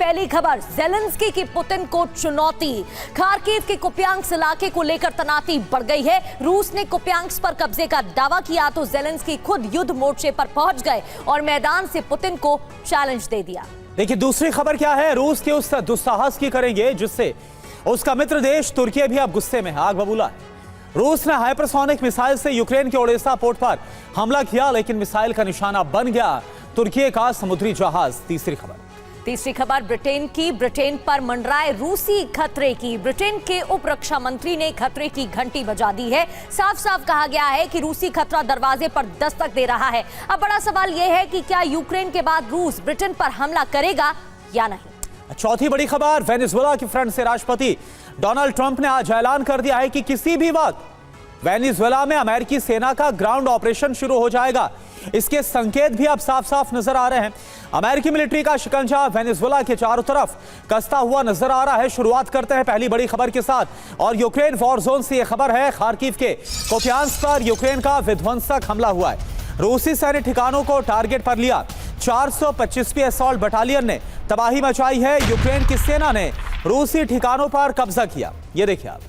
पहली खबर, ज़ेलेंस्की की पुतिन को चुनौती। खार्किव के कुपियांस्क इलाके को लेकर तनाती बढ़ गई है। रूस ने कुपियांस्क पर कब्जे का दावा किया तो ज़ेलेंस्की खुद युद्ध मोर्चे पर पहुंच गए और मैदान से पुतिन को चैलेंज दे दिया। देखिए दूसरी खबर क्या है, रूस के उस दुस्साहस की करेंगे जिससे उसका मित्र देश तुर्की भी अब गुस्से में है, आग बबूला है। रूस ने हाइपरसोनिक मिसाइल से यूक्रेन के ओडेसा पोर्ट पर हमला किया, लेकिन मिसाइल का निशाना बन गया तुर्की का समुद्री जहाज। तीसरी खबर ब्रिटेन की, ब्रिटेन पर मंडराए रूसी खतरे की। ब्रिटेन के उप रक्षा मंत्री ने खतरे की घंटी बजा दी है। साफ साफ कहा गया है कि रूसी खतरा दरवाजे पर दस्तक दे रहा है। अब बड़ा सवाल यह है कि क्या यूक्रेन के बाद रूस ब्रिटेन पर हमला करेगा या नहीं। चौथी बड़ी खबर, वेनेजुएला की फ्रंट से राष्ट्रपति डोनाल्ड ट्रंप ने आज ऐलान कर दिया है कि किसी भी वक्त वेनेजुएला में अमेरिकी सेना का ग्राउंड ऑपरेशन शुरू हो जाएगा। इसके संकेत भी अब साफ साफ नजर आ रहे हैं। अमेरिकी मिलिट्री का शिकंजा वेनेजुएला के चारों तरफ कसता हुआ नजर आ रहा है। शुरुआत करते हैं पहली बड़ी खबर के साथ और यूक्रेन वॉर जोन से यह खबर है, खार्किव के कुपियांस्क पर यूक्रेन का विध्वंसक हमला हुआ है। रूसी सैन्य ठिकानों को टारगेट पर लिया। 425वीं असॉल्ट बटालियन ने तबाही मचाई है। यूक्रेन की सेना ने रूसी ठिकानों पर कब्जा किया। ये देखिए आप।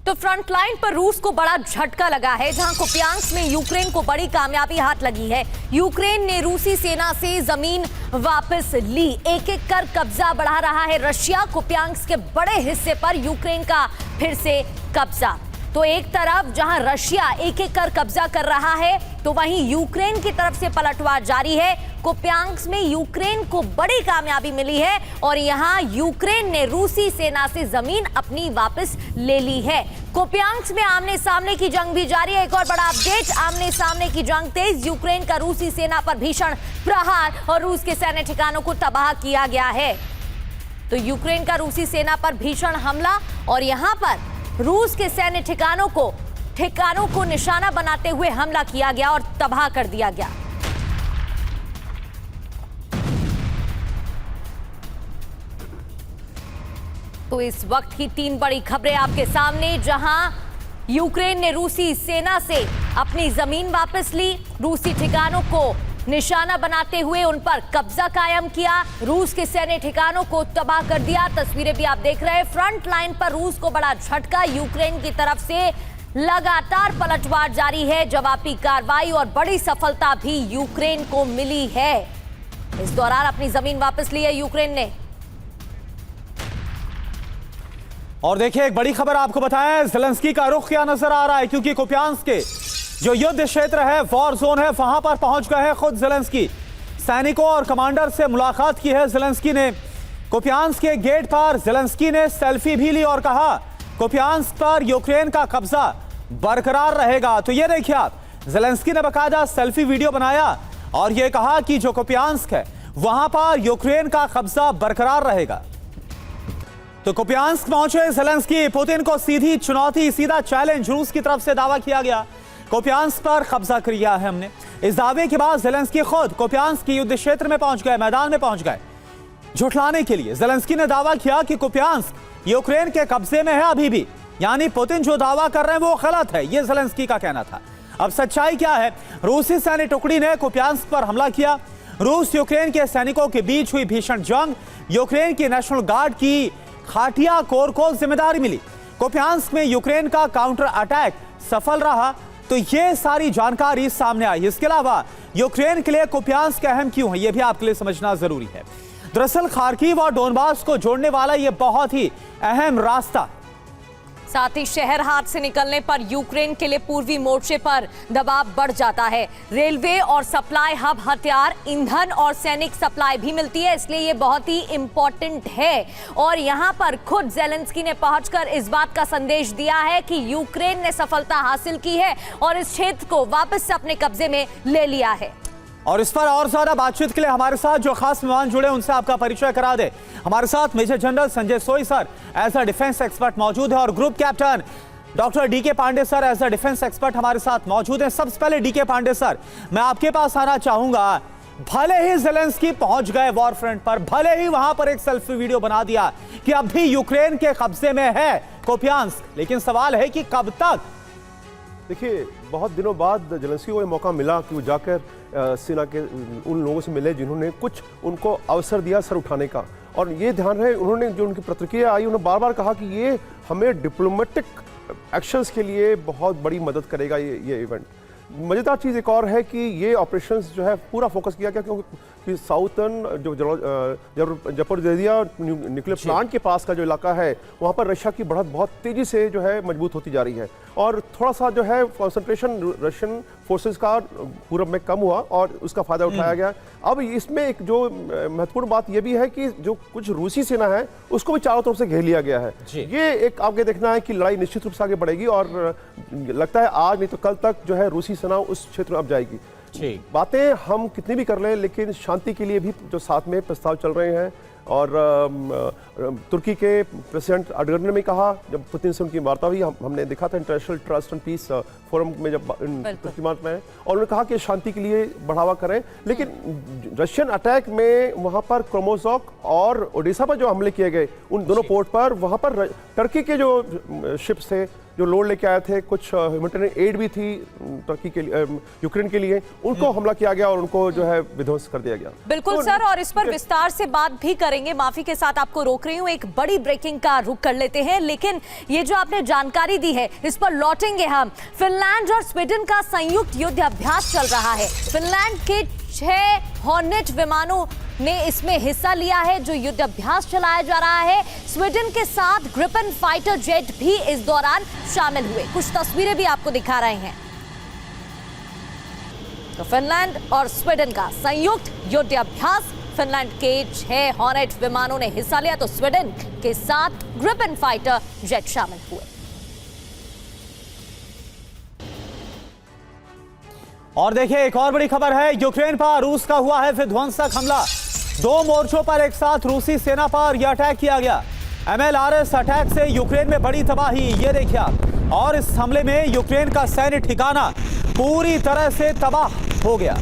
तो फ्रंट लाइन पर रूस को बड़ा झटका लगा है, जहां कुपियांस्क में यूक्रेन को बड़ी कामयाबी हाथ लगी है। यूक्रेन ने रूसी सेना से जमीन वापस ली। एक एक कर कब्जा बढ़ा रहा है रशिया। कुपियांस्क के बड़े हिस्से पर यूक्रेन का फिर से कब्जा। तो एक तरफ जहां रशिया एक एक कर कब्जा कर रहा है, तो वहीं यूक्रेन की तरफ से पलटवार जारी है। कुपियांस्क में यूक्रेन को बड़ी कामयाबी मिली है और यहां यूक्रेन ने रूसी सेना से जमीन अपनी वापस ले ली है। कुपियांस्क में आमने सामने की जंग भी जारी है। एक और बड़ा अपडेट, आमने सामने की जंग तेज। यूक्रेन का रूसी सेना पर भीषण प्रहार और रूस के सैन्य ठिकानों को तबाह किया गया है। तो यूक्रेन का रूसी सेना पर भीषण हमला और यहां पर रूस के सैन्य ठिकानों को निशाना बनाते हुए हमला किया गया और तबाह कर दिया गया। तो इस वक्त की तीन बड़ी खबरें आपके सामने, जहां यूक्रेन ने रूसी सेना से अपनी जमीन वापस ली, रूसी ठिकानों को निशाना बनाते हुए उन पर कब्जा कायम किया, रूस के सैन्य ठिकानों को तबाह कर दिया। तस्वीरें भी आप देख रहे हैं। फ्रंट लाइन पर रूस को बड़ा झटका, यूक्रेन की तरफ से लगातार पलटवार जारी है। जवाबी कार्रवाई और बड़ी सफलता भी यूक्रेन को मिली है। इस दौरान अपनी जमीन वापस ली है यूक्रेन ने। और देखिए एक बड़ी खबर आपको बताएं, ज़ेलेंस्की का रुख क्या नजर आ रहा है, क्योंकि कुपियांस्क के जो युद्ध क्षेत्र है, वॉर जोन है, वहां पर पहुंच गए हैं खुद ज़ेलेंस्की। सैनिकों और कमांडर से मुलाकात की है ज़ेलेंस्की ने। कुपियांस्क के गेट पर ज़ेलेंस्की ने सेल्फी भी ली और कहा कुपियांस्क पर यूक्रेन का कब्जा बरकरार रहेगा। तो ये देखिए आप, ज़ेलेंस्की ने बाकायदा सेल्फी वीडियो बनाया और यह कहा कि जो कुपियांस्क है वहां पर यूक्रेन का कब्जा बरकरार रहेगा। तो कुपियांस्क पहुंचे ज़ेलेंस्की, पुतिन को सीधी चुनौती, सीधा चैलेंज रूस की तरफ से दावा किया गया। कुपियांस्क पर कब्जा किया है हमने। इस दावे के बाद ज़ेलेंस्की खुद कुपियांस्क के युद्ध क्षेत्र में पहुंच गए, मैदान में पहुंच गए। झुठलाने के लिए ज़ेलेंस्की ने दावा किया कि कुपियांस्क यूक्रेन के कब्जे में है अभी भी, यानी पुतिन जो दावा कर रहे हैं वो गलत है, ये ज़ेलेंस्की का कहना था। अब सच्चाई क्या है? रूसी सैन्य टुकड़ी ने कुपियांस्क पर हमला किया। रूस यूक्रेन के सैनिकों के बीच हुई भीषण जंग। यूक्रेन की नेशनल गार्ड की खाटिया कोर को जिम्मेदारी मिली। कुपियांस्क में यूक्रेन का काउंटर अटैक सफल रहा। तो ये सारी जानकारी सामने आई। इसके अलावा यूक्रेन के लिए कुपियांस्क अहम क्यों है, यह भी आपके लिए समझना जरूरी है। दरअसल खार्किव और डोनबास को जोड़ने वाला यह बहुत ही अहम रास्ता, साथ ही शहर हाथ से निकलने पर यूक्रेन के लिए पूर्वी मोर्चे पर दबाव बढ़ जाता है। रेलवे और सप्लाई हब, हथियार, ईंधन और सैनिक सप्लाई भी मिलती है, इसलिए ये बहुत ही इंपॉर्टेंट है। और यहाँ पर खुद ज़ेलेंस्की ने पहुंचकर इस बात का संदेश दिया है कि यूक्रेन ने सफलता हासिल की है और इस क्षेत्र को वापस से अपने कब्जे में ले लिया है। और इस पर और ज्यादा बातचीत के लिए हमारे साथ जो खास मेहमान जुड़े उनसे आपका परिचय करा दे। हमारे साथ major general Sanjay Soi sir as a defence expert मौजूद है और group captain doctor DK Pandey sir as a defence expert हमारे साथ मौजूद हैं। सबसे पहले डीके पांडे सर, मैं आपके पास आना चाहूंगा। भले ही ज़ेलेंस्की पहुंच गए वॉर फ्रंट पर, भले ही वहां पर एक सेल्फी वीडियो बना दिया कि अब भी यूक्रेन के कब्जे में है कुपियांस्क, लेकिन सवाल है कि कब तक देखिए, बहुत दिनों बाद ज़ेलेंस्की को ये मौका मिला कि वो जाकर सेना के उन लोगों से मिले जिन्होंने कुछ उनको अवसर दिया सर उठाने का। और ये ध्यान रहे, उन्होंने जो उनकी प्रतिक्रिया आई, उन्होंने बार बार कहा कि ये हमें डिप्लोमेटिक एक्शंस के लिए बहुत बड़ी मदद करेगा ये इवेंट। मज़ेदार चीज़ एक और है कि ये ऑपरेशंस जो है पूरा फोकस किया गया क्योंकि साउथर्न जो ज़पोरिज़िया न्यूक्लियर प्लांट के पास का जो इलाका है वहाँ पर रशिया की बढ़त बहुत तेज़ी से जो है मजबूत होती जा रही है और थोड़ा सा जो है कंसंट्रेशन रशियन फोर्सेस का पूरब में कम हुआ और उसका फ़ायदा उठाया गया। अब इसमें एक जो महत्वपूर्ण बात यह भी है कि जो कुछ रूसी सेना है उसको भी चारों तरफ से घेर लिया गया है। ये एक आपके देखना है कि लड़ाई निश्चित रूप से आगे बढ़ेगी और लगता है आज नहीं तो कल तक जो है रूसी सेना उस क्षेत्र में अब जाएगी। बातें हम कितनी भी कर लें लेकिन शांति के लिए भी जो साथ में प्रस्ताव चल रहे हैं और तुर्की के प्रेसिडेंट अर्डोगन ने कहा, जब पुतिन से उनकी वार्ता हुई, हमने देखा था international trust and peace forum में जब तुर्की में, और उन्होंने कहा कि शांति के लिए बढ़ावा करें। लेकिन रशियन अटैक में वहाँ पर क्रोमोजोक और ओडिशा पर जो हमले किए गए उन दोनों पोर्ट पर, वहाँ पर टर्की के जो शिप्स थे जो लोड लेके आए थे, कुछ ह्यूमैनिटेरियन एड भी थी टर्की के लिए, यूक्रेन के लिए, उनको हमला किया गया और उनको जो है विध्वंस कर दिया गया। बिल्कुल तो सर, और इस पर विस्तार से बात भी करेंगे। माफी के साथ आपको रोक रही हूँ, एक बड़ी ब्रेकिंग का रुख कर लेते हैं, लेकिन ये जो आपने जानकारी दी है इस पर लौटेंगे हम। फिनलैंड और स्वीडन का संयुक्त युद्ध अभ्यास चल रहा है। फिनलैंड के 6 हॉर्नेट विमानों ने इसमें हिस्सा लिया है जो युद्ध अभ्यास चलाया जा रहा है। स्वीडन के साथ ग्रिपेन फाइटर जेट भी इस दौरान शामिल हुए। कुछ तस्वीरें भी आपको दिखा रहे हैं। तो फिनलैंड और स्वीडन का संयुक्त युद्ध अभ्यास, फिनलैंड के 6 हॉर्नेट विमानों ने हिस्सा लिया तो स्वीडन के 7 ग्रिपेन फाइटर जेट शामिल हुए। और देखिए, एक और बड़ी खबर है, यूक्रेन पर रूस का हुआ है विध्वंसक हमला। 2 मोर्चों पर एक साथ रूसी सेना पर यह अटैक किया गया। MLRS अटैक से यूक्रेन में बड़ी तबाही, ये देखिए आप। और इस हमले में यूक्रेन का सैन्य ठिकाना पूरी तरह से तबाह हो गया।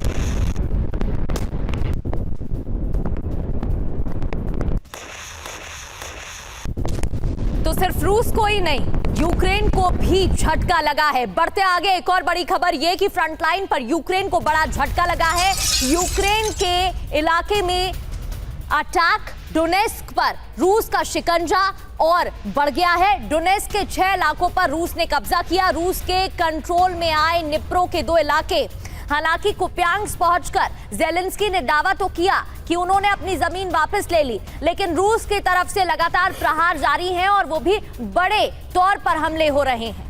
तो सिर्फ रूस को ही नहीं, यूक्रेन को भी झटका लगा है। बढ़ते आगे, एक और बड़ी खबर यह कि फ्रंटलाइन पर यूक्रेन को बड़ा झटका लगा है। यूक्रेन के इलाके में अटैक, डोनेस्क पर रूस का शिकंजा और बढ़ गया है। डोनेस्क के 6 इलाकों पर रूस ने कब्जा किया। रूस के कंट्रोल में आए निप्रो के 2 इलाके। हालांकि कुप्यांस्क पहुंचकर ज़ेलेंस्की ने दावा तो किया कि उन्होंने अपनी जमीन वापस ले ली, लेकिन रूस की तरफ से लगातार प्रहार जारी हैं और वो भी बड़े तौर पर हमले हो रहे हैं।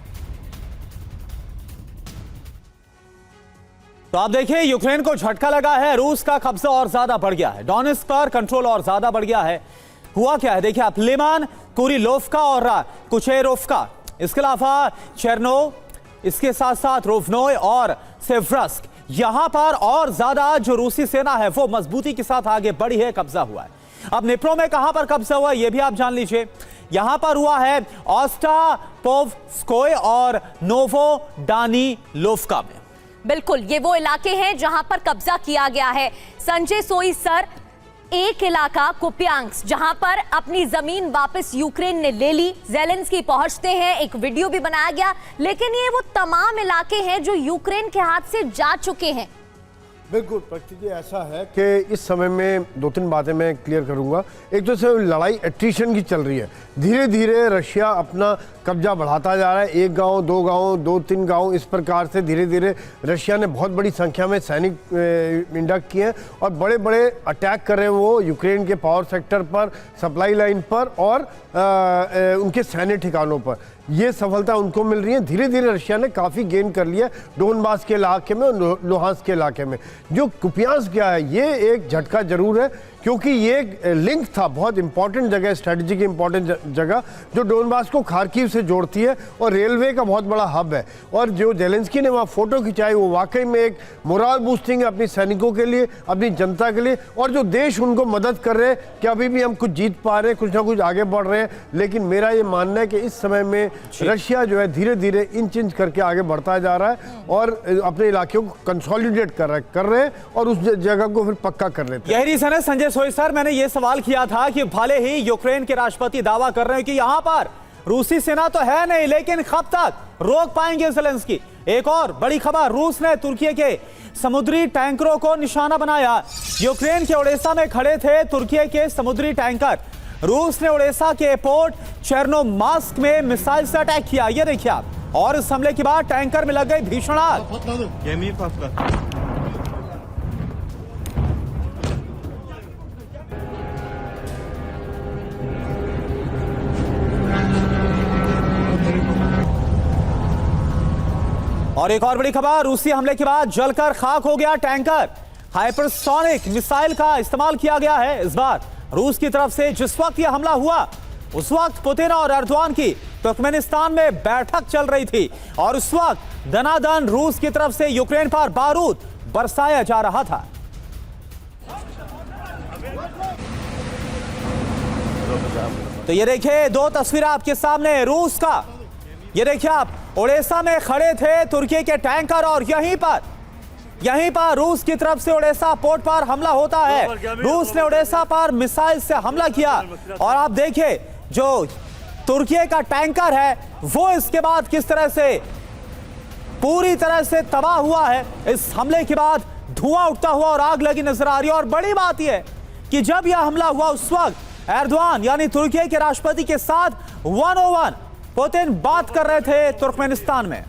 तो आप देखिए, यूक्रेन को झटका लगा है, रूस का कब्जा और ज्यादा बढ़ गया है, डोनेस्क पर कंट्रोल और ज्यादा बढ़ गया है। हुआ क्या है देखिए आप, लिमान, कुरिलोव्का और कुचेरोव्का, इसके अलावा चेरनो, इसके साथ साथ रोवनोय और सेव्रस्क, यहां पर और ज्यादा जो रूसी सेना है वो मजबूती के साथ आगे बढ़ी है, कब्जा हुआ है। अब निप्रो में कहां पर कब्जा हुआ यह भी आप जान लीजिए। यहां पर हुआ है ओस्टापोव्स्कोय और नोवोडानिलोव्का में। बिल्कुल, ये वो इलाके हैं जहां पर कब्जा किया गया है। संजय सोई सर, एक इलाका कुप्यांस्क जहां पर अपनी जमीन वापस यूक्रेन ने ले ली, ज़ेलेंस्की पहुंचते हैं, एक वीडियो भी बनाया गया, लेकिन ये वो तमाम इलाके हैं जो यूक्रेन के हाथ से जा चुके हैं। बिल्कुल प्रकृति जी, ऐसा है कि इस समय में 2-3 बातें मैं क्लियर करूंगा। एक तो से लड़ाई एट्रिशन की चल रही है, धीरे धीरे रशिया अपना कब्जा बढ़ाता जा रहा है। 1 गांव, 2 गांव, 2-3 गांव, इस प्रकार से धीरे धीरे रशिया ने बहुत बड़ी संख्या में सैनिक इंडक्ट किए हैं और बड़े बड़े अटैक कर रहे हैं वो यूक्रेन के पावर सेक्टर पर, सप्लाई लाइन पर और उनके सैन्य ठिकानों पर। ये सफलता उनको मिल रही है। धीरे धीरे रशिया ने काफ़ी गेन कर लिया डोनबास के इलाके में और लुहांस्क के इलाके में। जो कुपियांस्क क्या है, ये एक झटका जरूर है क्योंकि ये लिंक था, बहुत इंपॉर्टेंट जगह, स्ट्रेटेजिक इंपॉर्टेंट जगह जो डोनबास को खार्किव से जोड़ती है और रेलवे का बहुत बड़ा हब है। और जो ज़ेलेंस्की ने वहाँ फोटो खिंचाई वो वाकई में एक मोरल बूस्टिंग है अपनी सैनिकों के लिए, अपनी जनता के लिए, और जो देश उनको मदद कर रहे हैं कि अभी भी हम कुछ जीत पा रहे हैं, कुछ ना कुछ आगे बढ़ रहे हैं। लेकिन मेरा ये मानना है कि इस समय में रशिया जो है धीरे धीरे इंच इंच करके आगे बढ़ता जा रहा है और अपने इलाके को कंसोलिडेट कर रहे हैं और उस जगह को फिर पक्का कर लेते हैं। यही रीजन है संजय सोई सर, मैंने ये सवाल किया था कि भले ही यूक्रेन के राष्ट्रपति दावा कर रहे हैं कि यहां पर रूसी सेना तो है नहीं, लेकिन कब तक रोक पाएंगे ज़ेलेंस्की, एक और बड़ी खबर, रूस ने तुर्की के समुद्री टैंकरों को निशाना बनाया। यूक्रेन के ओडेसा में खड़े थे तुर्की के समुद्री टैंकर। रूस ने ओडेसा के एयरपोर्ट चेर्नोमार्स्क में मिसाइल से अटैक किया, ये देखिए आप। और इस हमले के बाद टैंकर में लग गई भीषण आग। और एक और बड़ी खबर, रूसी हमले के बाद जलकर खाक हो गया टैंकर। हाइपरसोनिक मिसाइल का इस्तेमाल किया गया है इस बार रूस की तरफ से। जिस वक्त यह हमला हुआ उस वक्त पुतिन और एर्दोगान की तुर्कमेनिस्तान में बैठक चल रही थी और उस वक्त दनादन रूस की तरफ से यूक्रेन पर बारूद बरसाया जा रहा था। तो ये देखिए दो तस्वीरें आपके सामने रूस का। ये देखिए आप, ओडेसा में खड़े थे तुर्की के टैंकर और यहीं पर रूस की तरफ से ओडेसा पोर्ट पर हमला होता है। रूस ने ओडेसा पर मिसाइल से हमला किया और आप देखिए जो तुर्की का टैंकर है वो इसके बाद किस तरह से पूरी तरह से तबाह हुआ है। इस हमले के बाद धुआं उठता हुआ और आग लगी नजर आ रही है। और बड़ी बात यह कि जब यह हमला हुआ उस वक्त एर्दोगान यानी तुर्की के राष्ट्रपति के साथ 101 पुतिन बात कर रहे थे तुर्कमेनिस्तान में।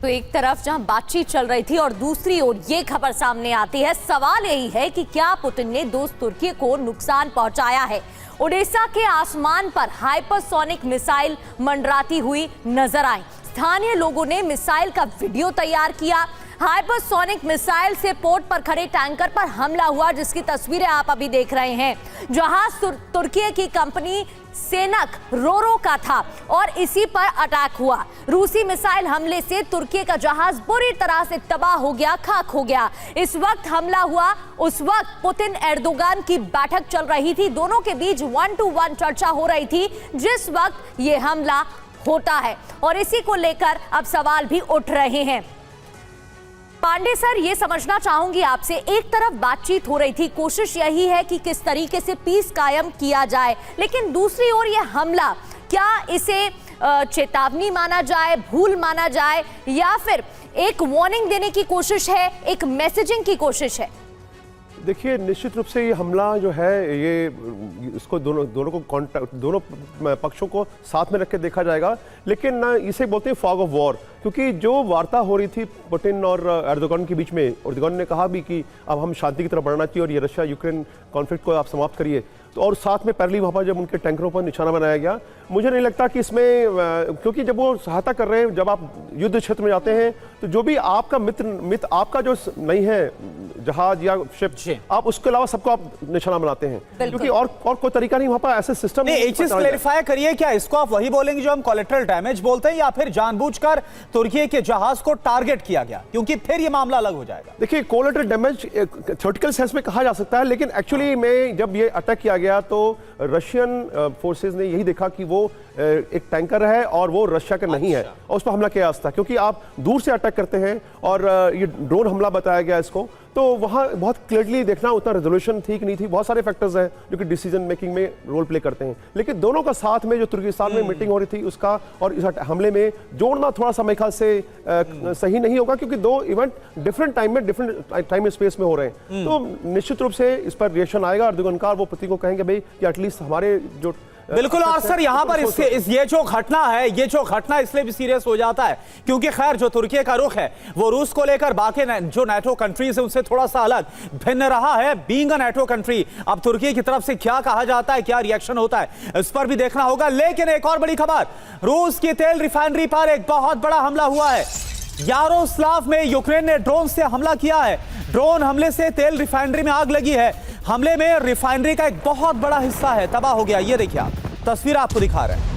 तो एक तरफ जहां बातचीत चल रही थी और दूसरी ओर ये खबर सामने आती है। सवाल यही है कि क्या पुतिन ने दोस्त तुर्की को नुकसान पहुंचाया है। ओडेसा के आसमान पर हाइपरसोनिक मिसाइल मंडराती हुई नजर आई। स्थानीय लोगों ने मिसाइल का वीडियो तैयार किया। हाइपरसोनिक मिसाइल से पोर्ट पर खड़े टैंकर पर हमला हुआ जिसकी तस्वीरें आप अभी देख रहे हैं। जहाज तुर्की की कंपनी सेनक रोरो का था और इसी पर अटैक हुआ। रूसी मिसाइल हमले से तुर्की का जहाज बुरी तरह से तबाह हो गया, खाक हो गया। इस वक्त हमला हुआ उस वक्त पुतिन एर्दोगान की बैठक चल रही थी। दोनों के बीच 1-to-1 चर्चा हो रही थी जिस वक्त ये हमला होता है और इसी को लेकर अब सवाल भी उठ रहे हैं। पांडे सर, ये समझना चाहूंगी आपसे, एक तरफ बातचीत हो रही थी, कोशिश यही है कि किस तरीके से पीस कायम किया जाए, लेकिन दूसरी ओर ये हमला, क्या इसे चेतावनी माना जाए, भूल माना जाए, या फिर एक वार्निंग देने की कोशिश है, एक मैसेजिंग की कोशिश है? देखिए, निश्चित रूप से ये हमला जो है ये इसको दोनों पक्षों को साथ में रख के देखा जाएगा, लेकिन ना इसे बोलते हैं फॉग ऑफ वॉर, क्योंकि जो वार्ता हो रही थी पुतिन और एर्दोगान के बीच में, एर्दोगान ने कहा भी कि अब हम शांति की तरफ बढ़ना चाहिए और ये रशिया यूक्रेन कॉन्फ्लिक्ट को आप समाप्त करिए, तो और साथ में पहली वहाँ पर जब उनके टैंकरों पर निशाना बनाया गया, मुझे नहीं लगता कि इसमें, क्योंकि जब वो सहायता कर रहे हैं, जब आप युद्ध क्षेत्र में जाते हैं तो जो भी आपका मित्र आपका जो नहीं है जहाज या शिप, आप उसके अलावा सबको आप निशाना बनाते हैं, क्योंकि और कोई तरीका नहीं वहाँ पर ऐसे सिस्टम। एक चीज क्लेरिफाई करिए, क्या इसको आप वही बोलेंगे जो हम कोलेटरल डैमेज बोलते हैं, या फिर जानबूझकर तुर्की के जहाज को टारगेट किया गया, क्योंकि फिर ये मामला अलग हो जाएगा? देखिए, कोलेटरल डैमेज थ्योरेटिकल सेंस में कहा जा सकता है, लेकिन एक्चुअली में जब ये अटैक किया गया तो रशियन फोर्सेस ने यही देखा कि वो एक टैंकर है और वो रशिया का नहीं है और उस पर हमला किया था, क्योंकि आप दूर से अटैक करते हैं और ये ड्रोन हमला बताया गया इसको, तो वहाँ बहुत क्लियरली देखना उतना रेजोल्यूशन थी कि नहीं थी, बहुत सारे फैक्टर्स हैं जो कि डिसीजन मेकिंग में रोल प्ले करते हैं, लेकिन दोनों का साथ में जो तुर्किस्तान में मीटिंग हो रही थी उसका और इस हमले में जोड़ना थोड़ा सा मेरे ख्याल से सही नहीं होगा, क्योंकि दो इवेंट डिफरेंट टाइम में डिफरेंट टाइम स्पेस में हो रहे हैं। तो निश्चित रूप से इस पर रिएक्शन आएगा और दुगनकार वो पुतिन को कहेंगे भाई कि एटलीस्ट हमारे जो बिल्कुल। और सर यहाँ पर ये जो घटना इसलिए भी सीरियस हो जाता है क्योंकि खैर जो तुर्की का रुख है वो रूस को लेकर बाकी जो नाटो कंट्रीज है उससे थोड़ा सा अलग भिन्न रहा है। बीइंग अ नाटो कंट्री, अब तुर्की की तरफ से क्या कहा जाता है, क्या रिएक्शन होता है, इस पर भी देखना होगा। लेकिन एक और बड़ी खबर, रूस की तेल रिफाइनरी पर एक बहुत बड़ा हमला हुआ है। यारोस्लाव में यूक्रेन ने ड्रोन से हमला किया है। ड्रोन हमले से तेल रिफाइनरी में आग लगी है। हमले में रिफाइनरी का एक बहुत बड़ा हिस्सा है तबाह हो गया। ये देखिए आप, तस्वीर आपको दिखा रहे हैं।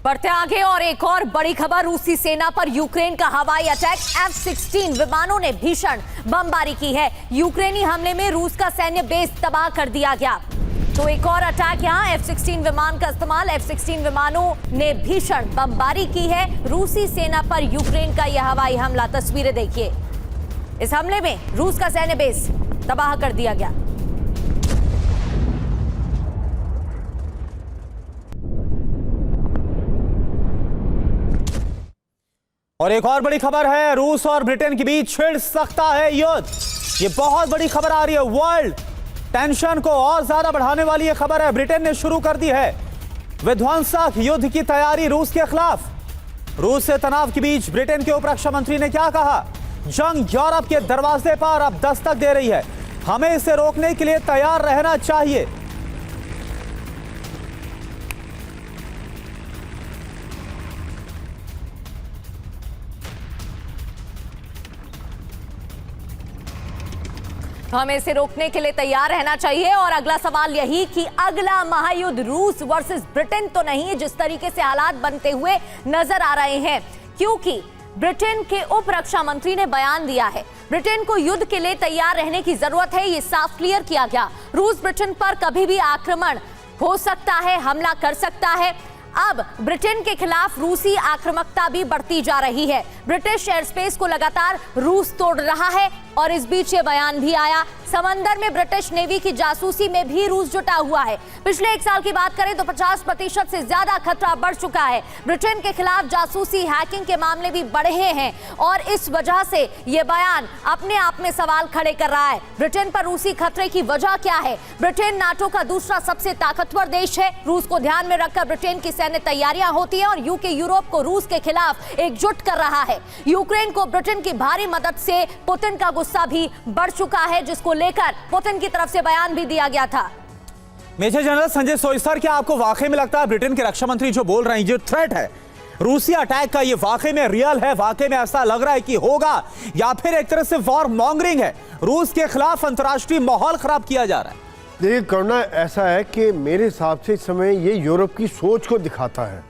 बढ़ते आगे और एक और बड़ी खबर, रूसी सेना पर यूक्रेन का हवाई अटैक। F-16 विमानों ने भीषण बमबारी की है। यूक्रेनी हमले में रूस का सैन्य बेस तबाह कर दिया गया। तो एक और अटैक यहाँ, F-16 विमान का इस्तेमाल। F-16 विमानों ने भीषण बमबारी की है रूसी सेना पर यूक्रेन का यह हवाई हमला। तस्वीरें देखिए, इस हमले में रूस का सैन्य बेस तबाह कर दिया गया। और एक और बड़ी खबर है, रूस और ब्रिटेन के बीच छिड़ सकता है युद्ध। ये बहुत बड़ी खबर आ रही है, वर्ल्ड टेंशन को और ज्यादा बढ़ाने वाली ये खबर है। ब्रिटेन ने शुरू कर दी है विध्वंसक युद्ध की तैयारी रूस के खिलाफ। रूस से तनाव के बीच ब्रिटेन के उप रक्षा मंत्री ने क्या कहा? जंग यूरोप के दरवाजे पर अब दस्तक दे रही है, हमें इसे रोकने के लिए तैयार रहना चाहिए। तो हमें इसे रोकने के लिए तैयार रहना चाहिए। और अगला सवाल यही कि अगला महायुद्ध रूस वर्सेस ब्रिटेन तो नहीं है, जिस तरीके से हालात बनते हुए नजर आ रहे हैं, क्योंकि ब्रिटेन के उप रक्षा मंत्री ने बयान दिया है ब्रिटेन को युद्ध के लिए तैयार रहने की जरूरत है। ये साफ क्लियर किया गया। रूस ब्रिटेन पर कभी भी आक्रमण हो सकता है, हमला कर सकता है। अब ब्रिटेन के खिलाफ रूसी आक्रामकता भी बढ़ती जा रही है। ब्रिटिश एयर स्पेस को लगातार रूस तोड़ रहा है और इस बीच ये बयान भी आया, समंदर में ब्रिटिश नेवी की जासूसी में भी रूस जुटा हुआ है। पिछले एक साल की बात करें तो 50% से ज्यादा खतरा बढ़ चुका है। ब्रिटेन के खिलाफ जासूसी, हैकिंग के मामले भी बढ़े हैं और इस वजह से ये बयान अपने आप में सवाल खड़े कर रहा है। ब्रिटेन पर रूसी खतरे की वजह क्या है? ब्रिटेन नाटो का दूसरा सबसे ताकतवर देश है। रूस को ध्यान में रखकर ब्रिटेन की सैन्य तैयारियां होती है और यूके यूरोप को रूस के खिलाफ एकजुट कर रहा है। यूक्रेन को ब्रिटेन की भारी मदद से पुतिन का गुस्सा भी बढ़ चुका है, जिसको लेकर पुतिन की तरफ से बयान भी दिया गया था। मेजर जनरल संजय सोइसर, क्या आपको वाकई में लगता है ब्रिटेन के रक्षा मंत्री जो बोल रहे हैं, जो थ्रेट है रूसी अटैक का, ये वाकई में रियल है? वाकई में ऐसा लग रहा है कि होगा, या फिर एक तरह से वॉर मॉन्गरिंग है, रूस के खिलाफ अंतर्राष्ट्रीय माहौल खराब किया जा रहा है? देखिए, करना ऐसा है कि मेरे हिसाब से इस समय ये यूरोप की सोच को दिखाता है,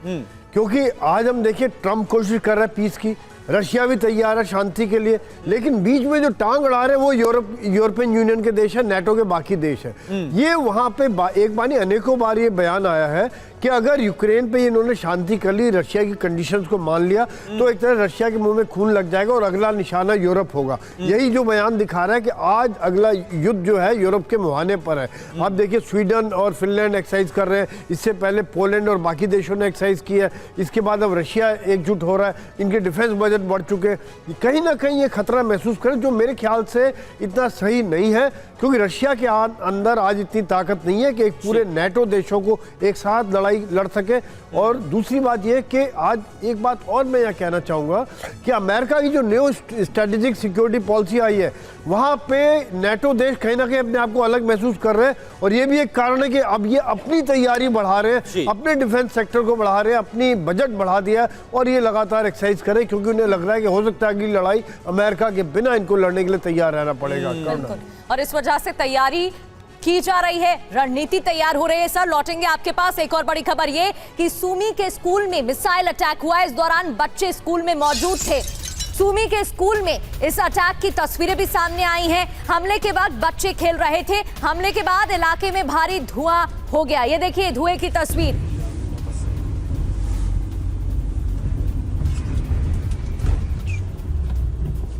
क्योंकि आज हम देखिए ट्रम्प कोशिश कर रहा है पीस की, रशिया भी तैयार है शांति के लिए, लेकिन बीच में जो टांग अड़ा रहे हैं वो यूरोपियन यूनियन के देश है, नाटो के बाकी देश है। ये वहां पे एक बार नहीं अनेकों बार ये बयान आया है कि अगर यूक्रेन पे इन्होंने शांति कर ली, रशिया की कंडीशंस को मान लिया, तो एक तरह रशिया के मुंह में खून लग जाएगा और अगला निशाना यूरोप होगा। यही जो बयान दिखा रहा है कि आज अगला युद्ध जो है यूरोप के मुहाने पर है। आप देखिए स्वीडन और फिनलैंड एक्सरसाइज कर रहे हैं, इससे पहले पोलैंड और बाकी देशों ने एक्सरसाइज की है, इसके बाद अब रशिया एकजुट हो रहा है, इनके डिफेंस बजट बढ़ चुके। कहीं ना कहीं ये खतरा महसूस करें, जो मेरे ख्याल से इतना सही नहीं है, क्योंकि रशिया के अंदर आज इतनी ताकत नहीं है कि एक पूरे नाटो देशों को एक साथ लड़ाई लड़ सके। और दूसरी बात यह कि आज एक बात और मैं यह कहना चाहूँगा कि अमेरिका की जो न्यू स्ट्रेटेजिक सिक्योरिटी पॉलिसी आई है, वहाँ पे नाटो देश कहीं ना कहीं अपने आप को अलग महसूस कर रहे हैं, और ये भी एक कारण है कि अब ये अपनी तैयारी बढ़ा रहे हैं, अपने डिफेंस सेक्टर को बढ़ा रहे हैं, अपनी बजट बढ़ा दिया है और ये लगातार एक्सरसाइज करें, क्योंकि उन्हें लग रहा है कि हो सकता है अगली लड़ाई अमेरिका के बिना इनको लड़ने के लिए तैयार रहना पड़ेगा। और इस वजह से तैयारी की जा रही है, रणनीति तैयार हो रही है। सर, लौटेंगे आपके पास। एक और बड़ी खबर ये कि सुमी के स्कूल में मिसाइल अटैक हुआ। इस दौरान बच्चे स्कूल में मौजूद थे। सुमी के स्कूल में इस अटैक की तस्वीरें भी सामने आई हैं। हमले के बाद बच्चे खेल रहे थे। हमले के बाद इलाके में भारी धुआं हो गया। ये देखिए धुएं की तस्वीर।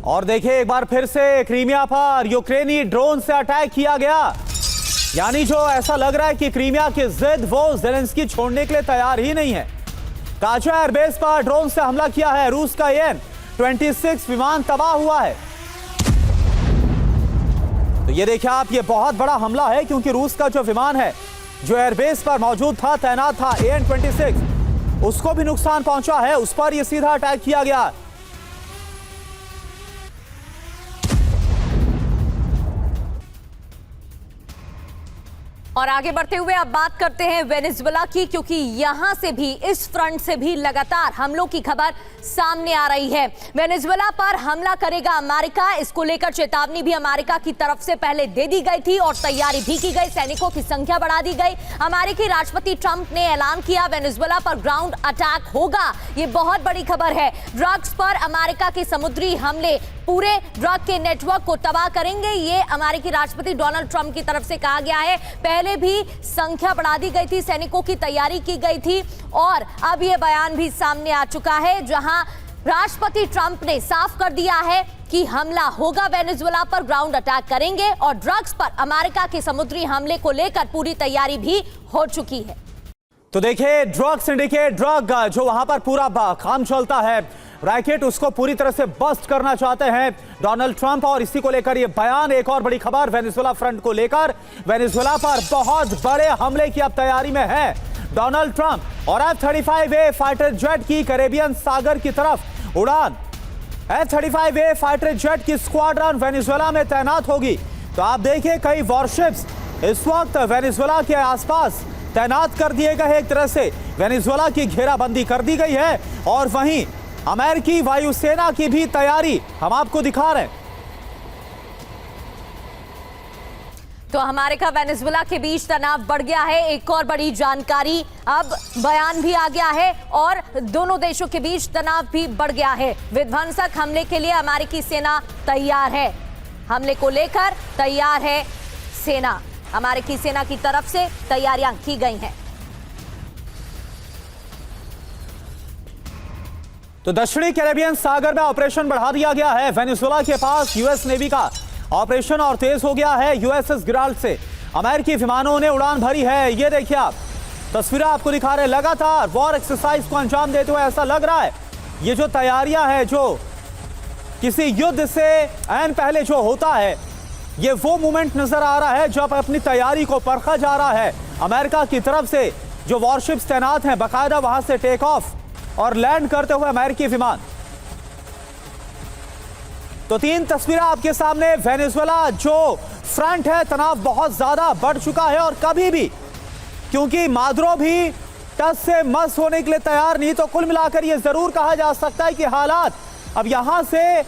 और देखिए एक बार फिर से क्रीमिया पर यूक्रेनी ड्रोन से अटैक किया गया, यानी जो ऐसा लग रहा है कि क्रीमिया की जिद वो ज़ेलेंस्की छोड़ने के लिए तैयार ही नहीं है। काचा एयरबेस पर ड्रोन से हमला किया है रूस का An-26 विमान तबाह हुआ है। तो ये देखिए आप, ये बहुत बड़ा हमला है, क्योंकि रूस का जो विमान है जो एयरबेस पर मौजूद था, तैनात था, An-26, उसको भी नुकसान पहुंचा है, उस पर यह सीधा अटैक किया गया। और आगे बढ़ते हुए अब बात करते हैं वेनेजुएला की, क्योंकि यहां से भी, इस फ्रंट से भी लगातार हमलों की खबर सामने आ रही है। वेनेजुएला पर हमला करेगा अमेरिका, इसको लेकर चेतावनी भी अमेरिका की तरफ से पहले दे दी गई थी और तैयारी भी की गई, सैनिकों की संख्या बढ़ा दी गई। अमेरिकी राष्ट्रपति ट्रंप ने ऐलान किया वेनेजुएला पर ग्राउंड अटैक होगा। ये बहुत बड़ी खबर है। ड्रग्स पर अमेरिका के समुद्री हमले पूरे ड्रग के नेटवर्क को तबाह करेंगे, ये अमेरिकी राष्ट्रपति डोनाल्ड ट्रंप की तरफ से कहा गया है। पहले भी संख्या बढ़ा दी गई थी, सैनिकों की तैयारी की गई थी और अब यह बयान भी सामने आ चुका है, जहां राष्ट्रपति ट्रंप ने साफ कर दिया है कि हमला होगा, वेनेजुएला पर ग्राउंड अटैक करेंगे और ड्रग्स पर अमेरिका के समुद्री हमले को लेकर पूरी तैयारी भी हो चुकी है। तो देखिए, ड्रग सिंडिकेट, ड्रग जो वहां पर पूरा काम चलता है, रैकेट, उसको पूरी तरह से बस्ट करना चाहते हैं डोनाल्ड ट्रंप। और इसी को लेकर ये बयान, एक और बड़ी खबर वेनेजुएला फ्रंट को लेकर, वेनेजुएला पर बहुत बड़े हमले की अब तैयारी में है डोनाल्ड ट्रंप। और F-35A फाइटर जेट की कैरेबियन सागर की तरफ उड़ान, F-35A फाइटर जेट की स्क्वाड्रन वेनेजुएला में तैनात होगी। तो आप देखिए, कई वॉरशिप्स इस वक्त वेनेजुएला के आसपास तैनात कर दिए गए हैं। एक तरह से वेनेजुएला की घेराबंदी कर दी गई है और वहीं अमेरिकी वायुसेना की भी तैयारी हम आपको दिखा रहे हैं। तो अमेरिका वेनेजुएला के बीच तनाव बढ़ गया है। एक और बड़ी जानकारी, अब बयान भी आ गया है और दोनों देशों के बीच तनाव भी बढ़ गया है। विध्वंसक हमले के लिए अमेरिकी सेना तैयार है, हमले को लेकर तैयार है सेना। अमेरिकी सेना की तरफ से तैयारियां की गई हैं। तो दक्षिणी कैरेबियन सागर में ऑपरेशन बढ़ा दिया गया है। वेनेजुएला के पास यूएस नेवी का ऑपरेशन और तेज हो गया है। यूएसएस गिराल्ड से अमेरिकी विमानों ने उड़ान भरी है। ये देखिए, आप तस्वीरें आपको दिखा रहे हैं। लगातार वॉर एक्सरसाइज को अंजाम देते हुए ऐसा लग रहा है ये जो तैयारियां हैं, जो किसी युद्ध से ऐन पहले जो होता है, ये वो मोमेंट नजर आ रहा है जब अपनी तैयारी को परखा जा रहा है। अमेरिका की तरफ से जो वॉरशिप्स तैनात हैं, बाकायदा वहां से टेक ऑफ और लैंड करते हुए अमेरिकी विमान। तो तीन तस्वीरें आपके सामने। वेनेजुएला जो फ्रंट है, तनाव बहुत ज्यादा बढ़ चुका है और कभी भी, क्योंकि मादुरो भी टस से मस होने के लिए तैयार नहीं। तो कुल मिलाकर यह जरूर कहा जा सकता है कि हालात अब यहां से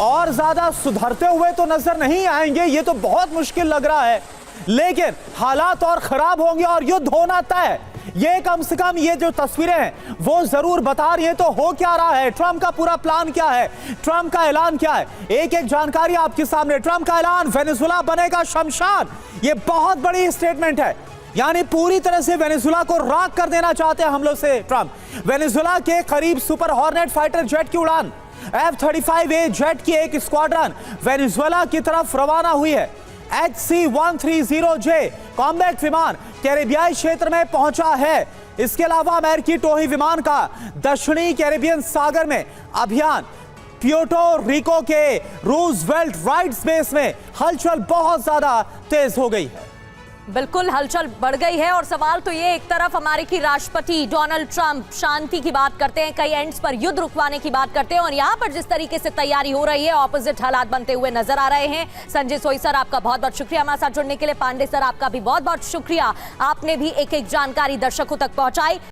और ज्यादा सुधरते हुए तो नजर नहीं आएंगे। ये तो बहुत मुश्किल लग रहा है, लेकिन हालात और खराब होंगे और युद्ध होना तय। ये कम से कम ये जो तस्वीरें हैं वो जरूर बता रही है तो हो क्या रहा है, ट्रंप का पूरा प्लान क्या है, ट्रंप का ऐलान क्या है। एक एक जानकारी आपके सामने। ट्रंप का ऐलान, वेनेजुएला बनेगा शमशान। ये बहुत बड़ी स्टेटमेंट है, यानी पूरी तरह से वेनेजुएला को राख कर देना चाहते हैं हमलों से ट्रंप। वेनेजुएला के करीब सुपर हॉर्नेट फाइटर जेट की उड़ान, F-35A जेट की एक स्क्वाड्रन वेनेजुएला की तरफ रवाना हुई है। HC-130J कॉम्बैट विमान कैरेबियाई क्षेत्र में पहुंचा है। इसके अलावा अमेरिकी टोही विमान का दक्षिणी कैरेबियन सागर में अभियान। प्यूर्टो रिको के रूजवेल्ट राइट स्पेस में हलचल बहुत ज्यादा तेज हो गई है। बिल्कुल हलचल बढ़ गई है और सवाल तो ये, एक तरफ अमेरिकी राष्ट्रपति डोनाल्ड ट्रंप शांति की बात करते हैं, कई एंड्स पर युद्ध रुकवाने की बात करते हैं, और यहाँ पर जिस तरीके से तैयारी हो रही है, ऑपोजिट हालात बनते हुए नजर आ रहे हैं। संजय सोई सर, आपका बहुत बहुत शुक्रिया हमारे साथ जुड़ने के लिए। पांडे सर, आपका भी बहुत बहुत शुक्रिया, आपने भी एक एक जानकारी दर्शकों तक पहुंचाई।